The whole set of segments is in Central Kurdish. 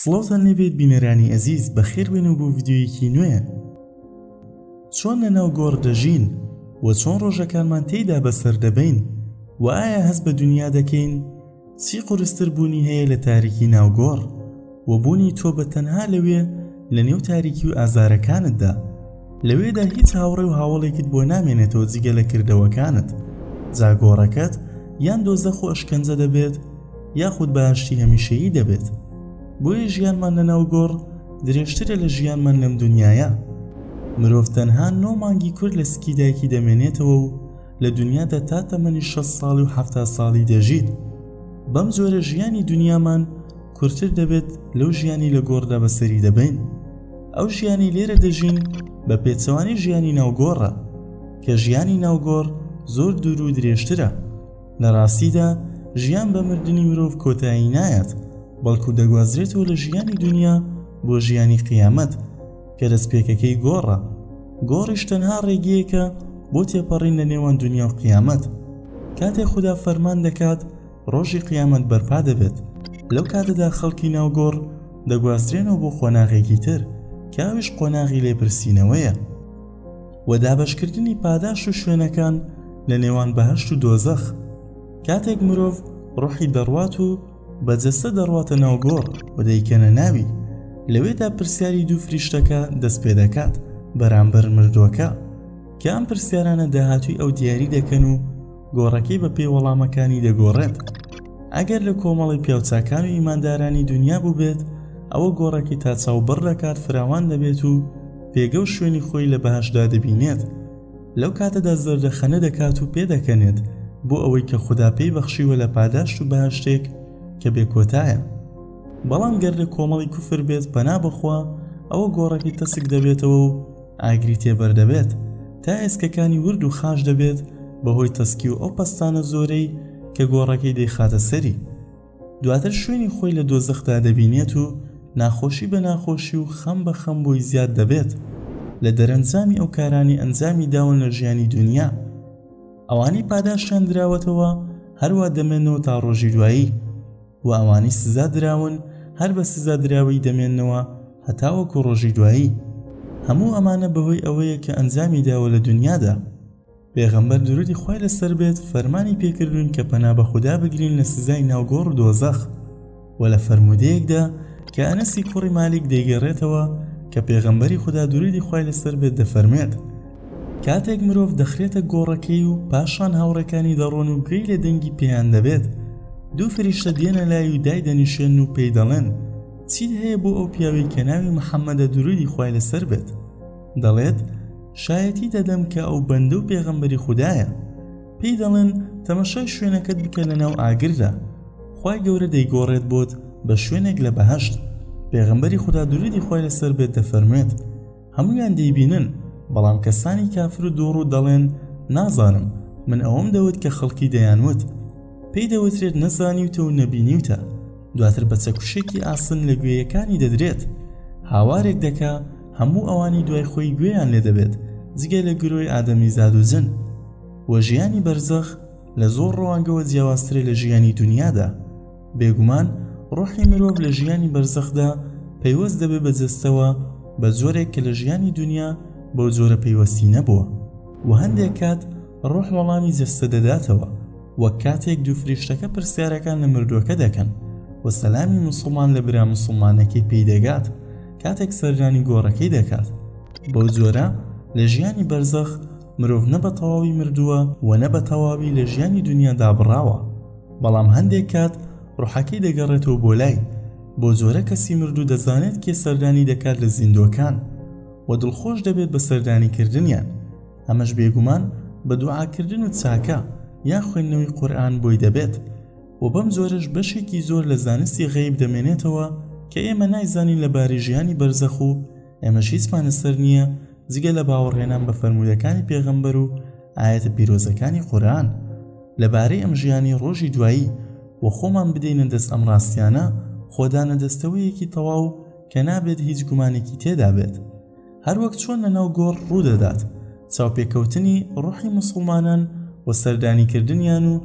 سڵاوتان لێبێت بینەرانی ئەزیز، بەخێر بێن و بۆ ڤیدیۆیەکی نوێ. چۆن لەناو گۆڕ دەژین و چۆن ڕۆژەکانمان تێیدا بەسەر دەبەین و ئایا هەست بە دنیا دەکەین؟ چی قورستر بوونی هەیە لە تاریکی ناو گۆڕ و بوونی تۆ بە تەنها لەوێ لە نێو تاریکی و ئازارەکانتدا؟ لەوێدا هیچ هاوڕێ و هاوڵێکت بۆ نامێنێتەوە جگە لە کردەوەکانت. جا گۆڕەکەت یان دۆزەخ و ئەشکەنجە دەبێت یاخود بەهەشتی هەمیشەیی دەبێت. بۆیە ژیانمان لەناو گۆڕ درێژترە لە ژیانمان لەم دنیاە. مرۆڤ تەنها 9 مانگی کورد لە سکی دایکی دەمێنێتەوە و لە دنیادا تا تەمەنی 60 ساڵی و 70 ساڵی دەژیت. بەم جۆرە ژیانی دنیامان کورتتر دەبێت لەو ژیانی لە گۆڕدا بەسەری دەبین. ئەو ژیانی لێرە دەژین بە پێچەوانی ژیانی ناوگۆڕە کە ژیانی ناوگۆڕ زۆر دوور و درێژترە. لە ڕاستیدا ژیان بە مردنی مرۆڤ کۆتایی نایەت، بەڵکو دەگوازرێتەوە لە ژیانی دنیا بۆ ژیانی قیامەت کە دەستپێکەکەی گۆڕە. گۆڕیش تەنها ڕێگەیەکە بۆ تێپەڕین لە نێوان دنیا و قیامەت. کاتێک خوددا فەرمان دەکات ڕۆژی قیامەت بەرپا دەبێت، لەو کاتەدا خەڵکی ناوگۆڕ دەگوازرێنەوە بۆ قۆناغێکی تر کە ئەویش قۆناغی لێپرسینەوەیە و دابەشکردنی پاداش و شوێنەکان لە نێوان بەهەشت و دۆزەخ. کاتێک مرۆڤ ڕۆحی دەڕوات و بەجەستە دەڕواتە ناو گۆڕ و دەیکەنە ناوی، لەوێدا پرسیاری دوو فریشتەکە دەست پێ دەکات بەرامبەر مردووەکە کە ئەم پرسیارانە داهاتووی ئەو دیاری دەکەن و گۆڕەکەی بە پێی وەڵامەکانی دەگۆڕێت. ئەگەر لە کۆمەڵی پیاوچاکان و ئیماندارانی دنیا بوو بێت، ئەوە گۆڕەکەی تا چاوبڕ لە کات فراوان دەبێت و پێگە و شوێنی خۆی لە بەهەشتدا دەبینێت. لەو کاتەدا زەردەخەنە دەکات و پێدەکەنێت بۆ ئەوەی کە خوددا پێی بەخشیوە لە پاداشت و بەهەشتێک کە بێکۆتایە. بەڵام گەر لە کۆمەڵی کوفر بێت، پەنا بخوا ئەوە گۆڕەکەی تەسک دەبێتەوە و ئاگری تێبەر دەبێت تا ئێسکەکانی ورد و خاش دەبێت بەهۆی تەسکی و ئەو پەستانە زۆرەی کە گۆڕەکەی دەیخاتە سەری. دواتر شوێنی خۆی لە دۆزەخدا دەبینێت و ناخۆشی بە ناخۆشی و خەم بە خەم بۆی زیاد دەبێت لە دەرەنجامی ئەو کارانی ئەنجامی داون لە ژیانی دنیا. ئەوانی پاداشیان دراوەتەوە هەروە دەمێنەوە تا ڕۆژی دوایی و ئەوانی سزا دراون هەر بە سزا دراوی دەمێنەوە هەتا وەکو ڕۆژی دوایی. هەموو ئەمانە بەهۆی ئەوەیە کە ئەنجامی داوە لە دنیادا. پێغەمبەر درودی خوای لەسەر بێت فەرمانی پێکردون کە پەنا بە خوددا بگرین لە سزای ناوگۆڕ و دۆزەخ و لە فەرمودەیەکدا کە ئەنەسی کوڕی مالیک دەیگەڕێتەوە کە پێغەمبەری خوددا درودی خوای لەسەر بێت دەفەرمێت کاتێک مرۆڤ دەخرێتە گۆڕەکەی و پاشان هاوڕێکانی دەڕۆن و گوێی لە دەنگی پێیان دەبێت، دوو فریشتە دێنە لای و دای دەنیشێن و پێی دەڵێن چیت هەیە بۆ ئەو پیاوەی کە ناوی محەممەدە درودی خوای لەسەر بێت؟ دەڵێت شایەتی دەدەم کە ئەو بەندە و پێغەمبەری خوددایە. پێی دەڵێن تەمەشای شوێنەکەت بکە لە ناو ئاگردا، خوای گەورە دەیگۆڕێت بۆت بە شوێنێک لە بەهەشت. پێغەمبەری خوددا درودی خوای لەسەر بێت دەفەرمێت هەمویان دەیبینن، بەڵام کەسانی کافر و دووڕوو دەڵێن نازانم، من ئەوەم دەوت کە خەڵکی دەیانوت. پێی دەوترێت نەزانیوتە و نەبینیوتە. دواتر بە چەکوشێکی ئاسن لە گوێیەکانی دەدرێت، هاوارێک دەکا هەموو ئەوانی دوای خۆی گوێیان لێ دەبێت جگە لە گرۆی ئادەمی زاد و جن. و ژیانی بەرزەخ لە زۆر ڕەوانگەوە جیاوازترە لە ژیانی دنیادا. بێگومان ڕۆحی مرۆڤ لە ژیانی بەرزەخدا پەیوەست دەبێت بەجەستەوە بە جۆرێک کە لە ژیانی دنیا بەو جۆرە پەیوەستی نەبووە و هەندێک کات ڕۆح وەڵامی جەستە دەداتەوە، وەک کاتێک دوو فریشتەکە پرسیارەکان لە مردووەکە دەکەن و سەلامی موسڵمان لە برا موسڵمانەکەی پێی دەگات کاتێک سەردانی گۆڕەکەی دەکات. بەو جۆرە لە ژیانی بەرزەخ مرۆڤ نە بە تەواوی مردووە و نە بە تەواوی لە ژیانی دنیا دابڕاوە، بەڵام هەندێک کات ڕۆحەکەی دەگەڕێتەوە بۆ لای. بۆ جۆرە کەسی مردوو دەزانێت کێ سەردانی دەکات لە زیندۆکان و دڵخۆش دەبێت بە سەردانیکردنیان. ئەمەش بێگومان بە دوعاکردن و چاکە یا خوێندنەوەی قورئان بۆی دەبێت و بەم جۆرەش بەشێکی زۆر لە زانستی غەیب دەمێنێتەوە کە ئێمە نایزانین لەبارەی ژیانی بەرزەخ و ئێمەش هیچمان لەسەر نییە جگە لە باوەڕهێنان بە فەرمودەکانی پێغەمبەر و ئایەتە پیرۆزەکانی قورئان لەبارەی ئەم ژیانی ڕۆژی دوایی و خۆمان بدەینە دەست ئەم ڕاستیانە خۆدانە دەستەوەیەکی تەواو کە نابێت هیچ گومانێکی تێدا بێت. هەروەک چۆن لەناو گۆڕ ڕوودەدات چاوپێکەوتنی ڕۆحی موسڵمانان و سەردانیکردنیان و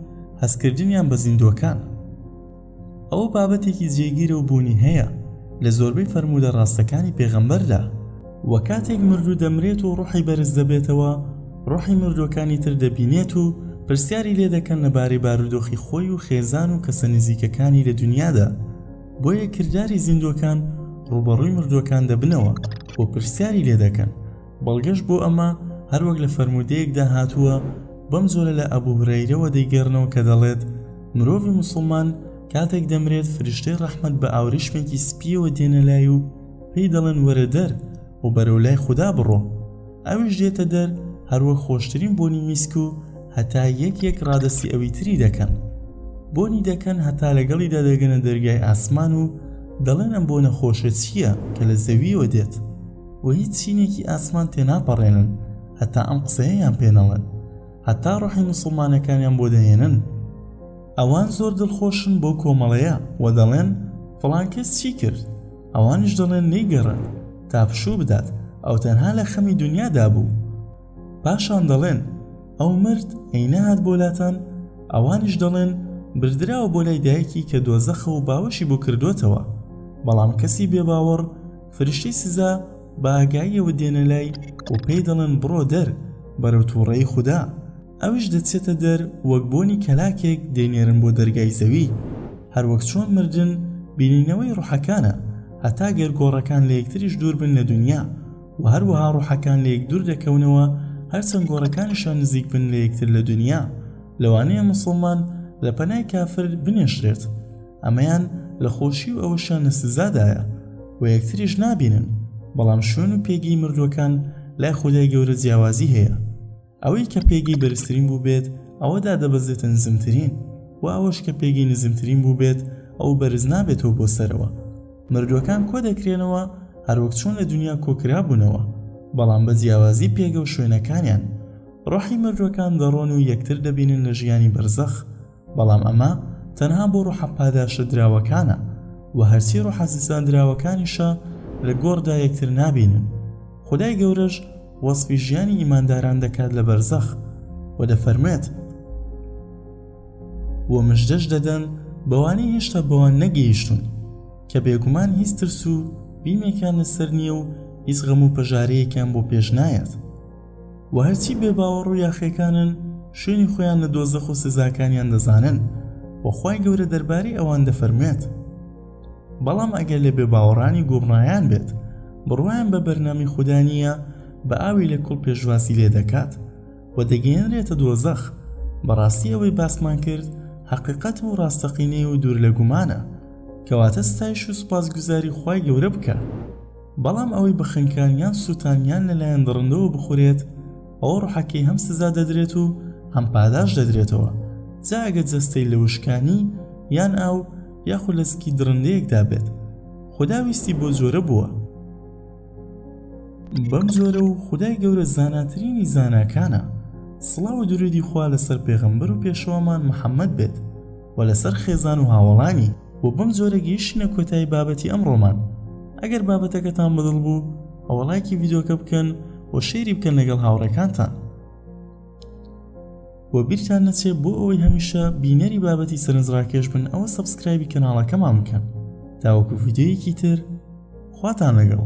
هەستکردنیان بە زیندوەکان. ئەوە بابەتێکی جێگیرە و بوونی هەیە لە زۆربەی فەرمودە ڕاستەکانی پێغەمبەردا. وە کاتێک مردوو دەمرێت و ڕوحی بەرز دەبێتەوە، ڕوحی مردوەکانی تر دەبینێت و پرسیاری لێ دەکەن لەبارەی بارودۆخی خۆی و خێزان و کەسە نزیکەکانی لە دنیادا. بۆیە کردداری زیندوەکان ڕوبەڕووی مردوەکان دەبنەوە بۆ پرسیاری لێ دەکەن. بەڵگەش بۆ ئەمە هەروەک لە فەرمودەیەکدا هاتووە بەم جۆرە لە ئەبوو هورەیرەوە دەیگەڕنەوە کە دەڵێت مرۆڤی موسڵمان کاتێک دەمرێت فریشتەی ڕەحمەت بە ئاوریشمێکی سپیەوە دێنە لای و پێی دەڵێن وەرە دەر و بەرەو لای خوددا بڕۆ. ئەویش دێتە دەر هەروەک خۆشترین بۆنی میسک و هەتا یەک ڕادەسی ئەوی تری دەکەن. بۆنی دەکەن هەتا لەگەڵیدا دەگەنە دەرگای ئاسمان و دەڵێن ئەم بۆنە خۆشە چییە کە لە زەویەوە دێت و هیچ چینێکی ئاسمان تێناپەڕێنن هەتا ئەم قسەیەیان پێنەڵێن، هەتا ڕوحی موسڵمانەکانیان بۆ دەهێنن. ئەوان زۆر دڵخۆشن بۆ کۆمەڵەیە و دەڵێن فڵان کەس چی کرد؟ ئەوانش دەڵێن نەیگەڕن تا پشوو بدات، ئەو تەنها لە خەمی دنیادا بوو. پاشان دەڵێن ئەو مرد ئەی نەهات بۆلاتان؟ ئەوانش دەڵێن بردراوە بۆ لای دایکی کە دۆزەخە و باوەشی بۆ کردوتەوە. بەڵام کەسی بێباوەڕ فریشتەی سزا بە ئاگاییەوە دێنە لای و پێی دەڵێن بڕۆ دەر بەرەو تووڕەی خوددا. ئەویش دەچێتە دەر وەک بۆنی کەلاکێک دێنێرن بۆ دەرگای زەوی. هەروەک چۆن مردن بینینەوەی ڕوحەکانە هەتا گەرگۆڕەکان لە یەکتریش دوور بن لە دنیا و هەروەها ڕوحەکان لە یەک دوور دەکەونەوە هەرچەند گۆڕەکانیشان نزیک بن لە یەکتر لە دنیا. لەوانەیە موسڵمان لە پەنای کافر بنێشرێت، ئەمەیان لە خۆشی و ئەوەشان لە سزادایە و یەکتریش نابینن. بەڵام شوێن و پێگی مردوەکان لای خودای گەورە جیاوازی هەیە. ئەوەی کە پێگی بەرزترین بوو بێت ئەوەدا دەبەزێتە نزمترین و ئەوەش کە پێگی نزمترین بوو بێت ئەو بەرز نابێتەوە بۆ سەرەوە. مردوەکان کۆ دەکرێنەوە هەروەک چۆن لە دنیا کۆکرا بوونەوە، بەڵام بە جیاوازی پێگە و شوێنەکانیان. ڕوحی مردوەکان دەڕۆن و یەکتر دەبینن لە ژیانی بەرزەخ، بەڵام ئەمە تەنها بۆ ڕوحە پاداشە دراوەکانە و هەرچی ڕوحە زیستاندراوەکانیشە لە گۆڕدا یەکتر نابینن. خودای گەورەش وەسفی ژیانی ئیمانداران دەکات لە بەرزەخ و دەفەرمێت و مژدەش دەدەن بەوانەی هێشتا بەوان نەگەیشتون کە بێگومان هیچ ترس و بیمێکیان لەسەر نییە و هیچ غەم و پەژارەیەکیان بۆ پێش نایەت. و هەرچی بێباوەڕ و یاخێکانن شوێنی خۆیان لە دۆزەخ و سزاکانیان دەزانن و خوای گەورە دەربارەی ئەوان دەفەرمێت. بەڵام ئەگەر لە بێباوەڕانی گومڕایان بێت بڕوایان بە بەرنامی خوددا نییە، بە ئاوی لە کوڵ پێشواسی لێ دەکات و دەگەێنرێتە دۆزەخ. بەڕاستی ئەوەی باسمان کرد حەقیقەت و ڕاستەقینەی و دوور لە گومانە، کەواتە ستایش و سوپاسگوزاری خوای گەورە بکە. بەڵام ئەوەی بە خنکانیان سووتانیان لەلایەن دڕندەوە بخورێت ئەوە ڕوحەکەی هەم سزا دەدرێت و هەم پاداش دەدرێتەوە. جا ئەگەر جەستەی لە وشکانی یان ئاو یاخود لەسکی درندەیەکدا بێت، خوددا ویستی بۆ جۆرە بووە. بەم جۆرە و خودای گەورە زاناترینی زاناکانە. سڵاو و درودی خوا لەسەر پێغەمبەر و پێشەوامان محەممەد بێت و لەسەر خێزان و هاوڵانی. و بەم جۆرە گەیشتنە کۆتایی بابەتی ئەمڕۆمان. ئەگەر بابەتەکەتان بەدڵ بوو ئەوە لایکی ڤیدیۆکە بکەن و شێری بکەن لەگەڵ هاوڕێکانتان و بیرتان نەچێت بۆ ئەوەی هەمیشە بینەری بابەتی سەرنجڕاکێش بن ئەوە سەبسکرایبی کەناڵەکەمان بکەن. تاوەکو ڤیدیۆیەکی تر خواتان لەگەڵ.